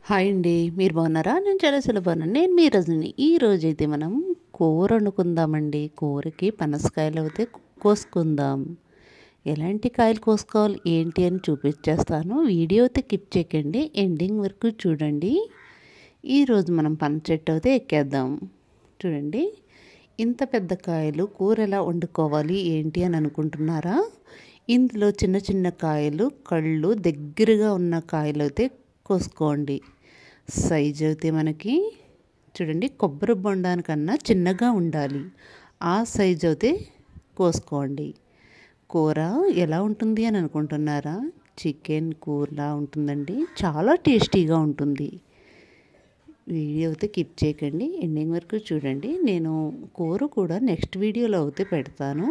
Hi అండి. మీరు బాగున్నారా? నేను చాలా బాగున్నాను. నేను మీ రజని. ఈరోజైతే మనం కూర వండుకుందామండి. కూరకి పనసకాయలు అయితే కోసుకుందాం. ఎలాంటి కాయలు కోసుకోవాలి ఏంటి అని చూపించేస్తాను. వీడియో అయితే కిప్ చేయకండి, ఎండింగ్ వరకు చూడండి. ఈరోజు మనం పనస చెట్టు అయితే ఎక్కేద్దాం. చూడండి, ఇంత పెద్ద కాయలు కూర ఎలా వండుకోవాలి ఏంటి అని అనుకుంటున్నారా? ఇందులో చిన్న చిన్న కాయలు, కళ్ళు దగ్గరగా ఉన్న కాయలు అయితే కోసుకోండి. సైజు అయితే మనకి చూడండి, కొబ్బరి బొండానికన్నా చిన్నగా ఉండాలి. ఆ సైజు అయితే కోసుకోండి. కూర ఎలా ఉంటుంది అని అనుకుంటున్నారా? చికెన్ కూరలా ఉంటుందండి. చాలా టేస్టీగా ఉంటుంది. వీడియో అయితే కిప్ చేయకండి, ఎండింగ్ వరకు చూడండి. నేను కూర కూడా నెక్స్ట్ వీడియోలో అయితే పెడతాను.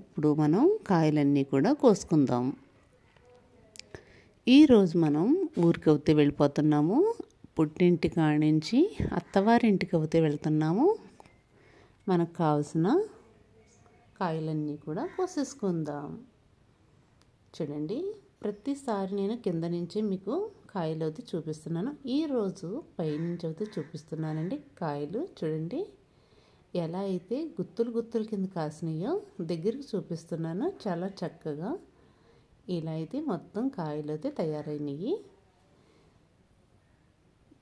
ఇప్పుడు మనం కాయలన్నీ కూడా కోసుకుందాం. ఈరోజు మనం ఊరికి అవుతే వెళ్ళిపోతున్నాము. పుట్టింటి కాడి నుంచి అత్తవారింటికి అవుతే వెళ్తున్నాము. మనకు కావాల్సిన కాయలన్నీ కూడా కోసేసుకుందాం. చూడండి, ప్రతిసారి నేను కింద నుంచి మీకు కాయలు అయితే చూపిస్తున్నాను. ఈరోజు పైనుంచి అయితే చూపిస్తున్నానండి. కాయలు చూడండి ఎలా అయితే గుత్తులు గుత్తులు కింద కాసినాయో దగ్గరికి చూపిస్తున్నాను. చాలా చక్కగా ఇలా అయితే మొత్తం కాయలు అయితే తయారైనవి.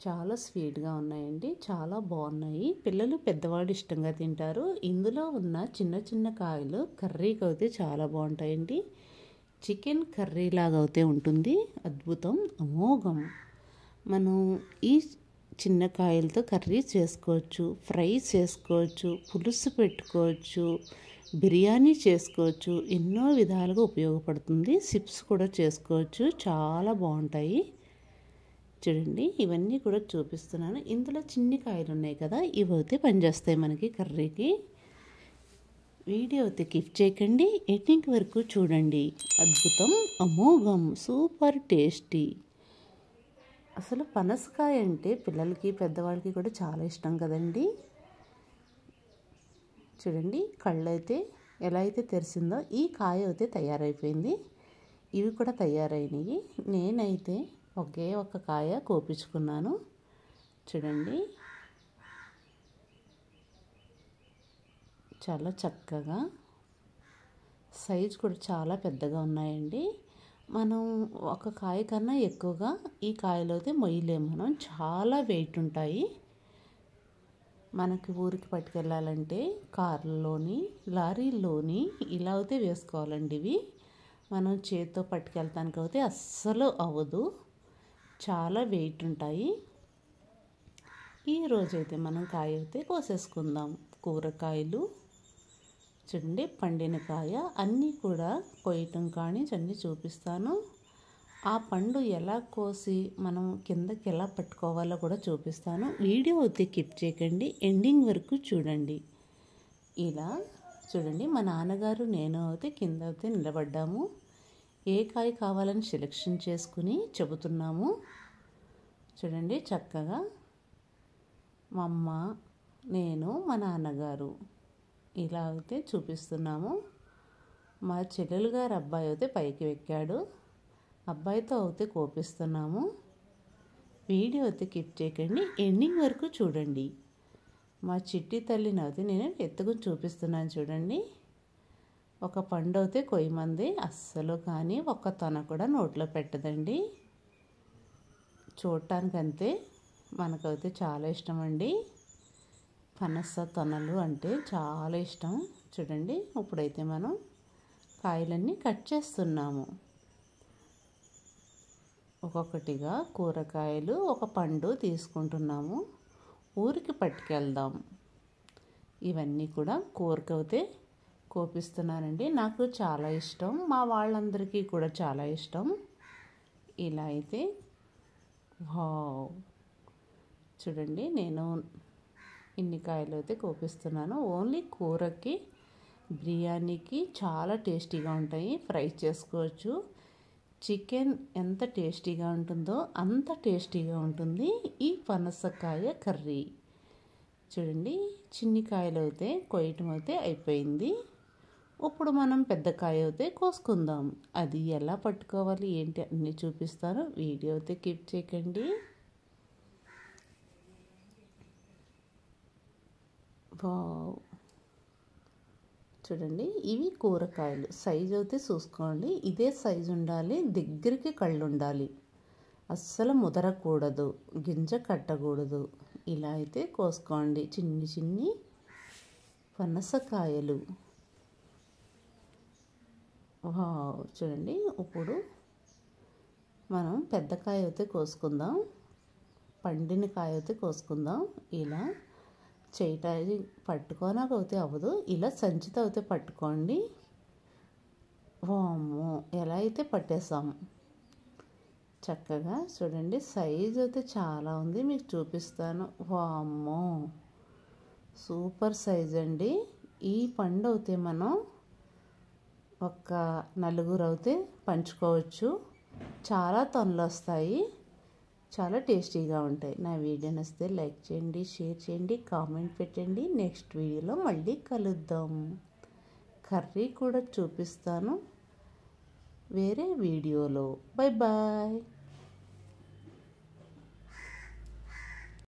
చాలా స్వీట్గా ఉన్నాయండి, చాలా బాగున్నాయి. పిల్లలు పెద్దవాళ్ళు ఇష్టంగా తింటారు. ఇందులో ఉన్న చిన్న చిన్న కాయలు కర్రీకి అయితే చాలా బాగుంటాయండి. చికెన్ కర్రీ లాగా అయితే ఉంటుంది. అద్భుతం, అమోఘం. మనం ఈ చిన్న కాయలతో కర్రీ చేసుకోవచ్చు, ఫ్రై చేసుకోవచ్చు, పులుసు పెట్టుకోవచ్చు, బిర్యానీ చేసుకోవచ్చు. ఎన్నో విధాలుగా ఉపయోగపడుతుంది. సిప్స్ కూడా చేసుకోవచ్చు, చాలా బాగుంటాయి. చూడండి, ఇవన్నీ కూడా చూపిస్తున్నాను. ఇందులో చిన్ని కాయలు ఉన్నాయి కదా, ఇవి అయితే పనిచేస్తాయి మనకి కర్రీకి. వీడియో అయితే కిప్ చేయకండి, ఎండింగ్ వరకు చూడండి. అద్భుతం, అమోఘం, సూపర్ టేస్టీ. అసలు పనసకాయ అంటే పిల్లలకి పెద్దవాళ్ళకి కూడా చాలా ఇష్టం కదండి. చూడండి, కళ్ళు అయితే ఎలా అయితే తెరిసిందో ఈ కాయ అయితే తయారైపోయింది. ఇవి కూడా తయారైనవి. నేనైతే ఒకే ఒక కాయ కోపించుకున్నాను. చూడండి, చాలా చక్కగా సైజు కూడా చాలా పెద్దగా ఉన్నాయండి. మనం ఒక కాయ కన్నా ఎక్కువగా ఈ కాయలు అయితే మొయ్యలేము. మనం చాలా వెయిట్ ఉంటాయి. మనకి ఊరికి పట్టుకెళ్ళాలంటే కార్లోని లారీల్లోని ఇలా అయితే వేసుకోవాలండి. ఇవి మనం చేతితో పట్టుకెళ్తానికి అయితే అస్సలు అవ్వదు, చాలా వెయిట్ ఉంటాయి. ఈరోజైతే మనం కాయ అయితే కోసేసుకుందాం. కూరకాయలు చూడండి, పండిన కాయ అన్నీ కూడా కొయ్యటం కానీ అన్నీ చూపిస్తాను. ఆ పండు ఎలా కోసి మనం కిందకి ఎలా పట్టుకోవాలో కూడా చూపిస్తాను. వీడియో అయితే కిప్ చేయకండి, ఎండింగ్ వరకు చూడండి. ఇలా చూడండి, మా నాన్నగారు నేను అయితే కింద అయితే నిలబడ్డాము. ఏ కాయ కావాలని సెలెక్షన్ చేసుకుని చెబుతున్నాము. చూడండి, చక్కగా మా అమ్మ, నేను, మా నాన్నగారు ఇలా అయితే చూపిస్తున్నాము. మా చెల్లెలు గారు అబ్బాయి అయితే పైకి ఎక్కాడు. అబ్బాయితో అయితే కోపిస్తున్నాము. వీడియో అయితే కిప్ చేయకండి, ఎండింగ్ వరకు చూడండి. మా చిట్టి తల్లిని అయితే నేను ఎత్తుకుని చూపిస్తున్నాను. చూడండి, ఒక పండు అయితే కొయ్యమంది అస్సలు కానీ ఒక్క తొన కూడా నోట్లో పెట్టదండి. చూడటానికంతే మనకైతే చాలా ఇష్టం అండి. పనస తొనలు అంటే చాలా ఇష్టం. చూడండి, ఇప్పుడైతే మనం కాయలన్నీ కట్ చేస్తున్నాము. ఒక్కొక్కటిగా కూరకాయలు ఒక పండు తీసుకుంటున్నాము. ఊరికి పట్టుకెళ్దాం. ఇవన్నీ కూడా కూరకైతే కోపిస్తున్నానండి. నాకు చాలా ఇష్టం, మా వాళ్ళందరికీ కూడా చాలా ఇష్టం. ఇలా అయితే వావ్, చూడండి, నేను ఇన్ని కాయలు అయితే కోపిస్తున్నాను. ఓన్లీ కూరకి, బిర్యానీకి చాలా టేస్టీగా ఉంటాయి. ఫ్రై చేసుకోవచ్చు. చికెన్ ఎంత టేస్టీగా ఉంటుందో అంత టేస్టీగా ఉంటుంది ఈ పనసకాయ కర్రీ. చూడండి, చిన్ని కాయలు అయితే కొయ్యటం అయితే అయిపోయింది. ఇప్పుడు మనం పెద్ద కాయ అయితే కోసుకుందాం. అది ఎలా పట్టుకోవాలి ఏంటి అన్నీ చూపిస్తాను. వీడియో అయితే కిప్ చేయకండి. వావ్! చూడండి, ఇవి కూరగాయలు. సైజు అయితే చూసుకోండి, ఇదే సైజు ఉండాలి, దగ్గరికి కళ్ళు ఉండాలి, అస్సలు ముదరకూడదు, గింజ కట్టకూడదు. ఇలా అయితే కోసుకోండి. చిన్ని చిన్ని పనసకాయలు. వావ్! చూడండి, ఇప్పుడు మనం పెద్ద కాయ అయితే కోసుకుందాం, పండిన కాయ అయితే కోసుకుందాం. ఇలా చేయటానికి పట్టుకోనకపోతే అవ్వదు, ఇలా సంచితో అయితే పట్టుకోండి. వామ్మో, ఎలా అయితే పట్టేసాం చక్కగా. చూడండి, సైజు అయితే చాలా ఉంది, మీకు చూపిస్తాను. వామ్మో, సూపర్ సైజ్ అండి. ఈ పండు అయితే మనం ఒక నలుగురు అయితే పంచుకోవచ్చు. చాలా తొనలు వస్తాయి, చాలా టేస్టీగా ఉంటాయి. నా వీడియో నచ్చితే లైక్ చేయండి, షేర్ చేయండి, కామెంట్ పెట్టండి. నెక్స్ట్ వీడియోలో మళ్ళీ కలుద్దాం. కర్రీ కూడా చూపిస్తాను వేరే వీడియోలో. Bye bye.